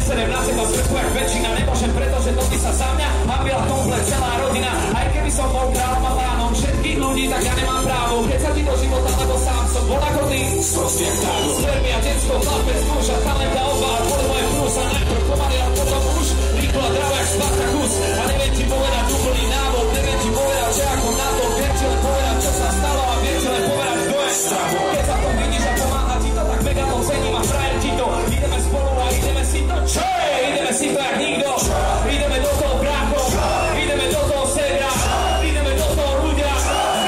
neserem na seba srpku jak väčšina. Nemôžem, pretože to by sa za mňa hambila komplet celá rodina. Aj keby som bol kráľom a pánom všetkých ľudí, tak ja nemám právo. Keď sa ti do života, lebo sám som bol ako ty. Sprostiek tágo. Spermia, detsko, chlapec, skúša, talent a odvaha. Boli moje prúsa, najprv pomaly a potom už rýchlo a drav jak Spartakus. A neviem ti povedať úplný návod, neviem ti povedať, že ako na to. Viem ti len povedať, čo sa stalo a viem ti len povedať, kto je stravo. Keď sa to vidíš a pomáha ti to, tak mega to cením a frajem ti to. Ideme spolu a ideme si to, čo je? Ideme si to jak nikto. Ideme do toho brácho, ideme do toho ségra, ideme do toho ľudia,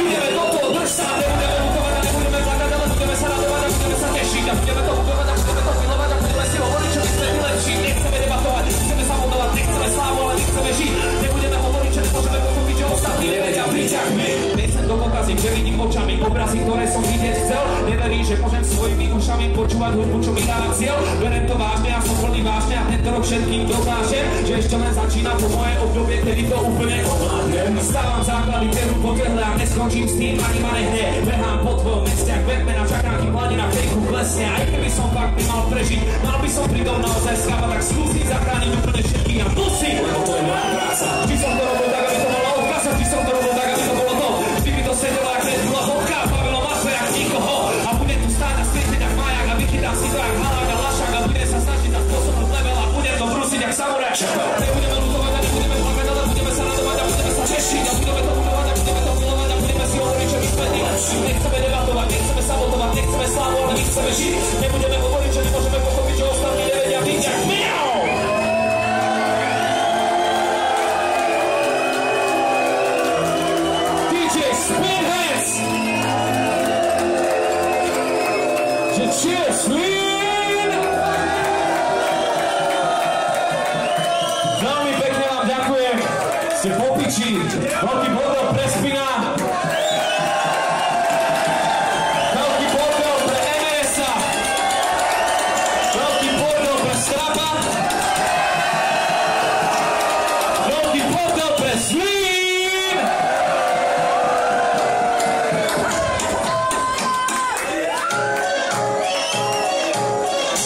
ideme do toho drsa. Nebudeme lutovať a nebudeme plakať, ale budeme sa radovať a budeme sa tešiť. A budeme to budovať a budeme to milovať a budeme si hovoriť, čo by sme vylepší. Nechceme debatovať, chceme sa budovať, nechceme slávu, ale nechceme žiť. Nebudeme hovoriť, že nemôžeme pochopiť, že ostatní nevedia byť jak my. Nechcem to pokaziť, že vidím očami obrazy, ktoré som vidieť chcel. Neverí, že môžem svojimi ušami počúvať hudbu, čo mi dáva cieľ. Berem to vážne a som plný vážne a tento rok všetkým dokážem, že ešte len začína po moje obdobie, kedy to úplne ovládnem. Stávam základy teru po tehle a neskončím s tým, ani ma nehne. Behám po tvojom meste, ak Batman a čakám, kým hladina fejku klesne. Aj keby som fakt nemal prežiť, mal by som pritom naozaj skávať, tak skúsim zachrániť úplne všetkých a musím, lebo to je moja práca. Či som to robil tak, aby to bolo odkaz, či som to robil tak, aby to bolo to. Vždy by to sedelo, ak nezbyla vodka, bavilo maso jak nikoho. A budem tu stáť a svietiť jak majak a vychytám si to jak halák a lašák a budem sa snažiť na spôsobnúť level a budem to brúsiť jak samuraj. Nebudeme lutovať a nebudeme plakať, ale budeme sa radovať a budeme sa tešiť a budeme to budovať a budeme to milovať a budeme si hovoriť, že my sme najlepší. Nechceme debatovať, nechceme sabotovať, nechceme slávu, ale my chceme žiť. Nebudeme hovoriť, že nemôžeme pochopiť, že ostatní nevedia byť jak my. DJ Spin Hands! Že cheers, Flynn! Veľmi pekne vám ďakujem. Ste popiči. Veľký bodol pre Spina.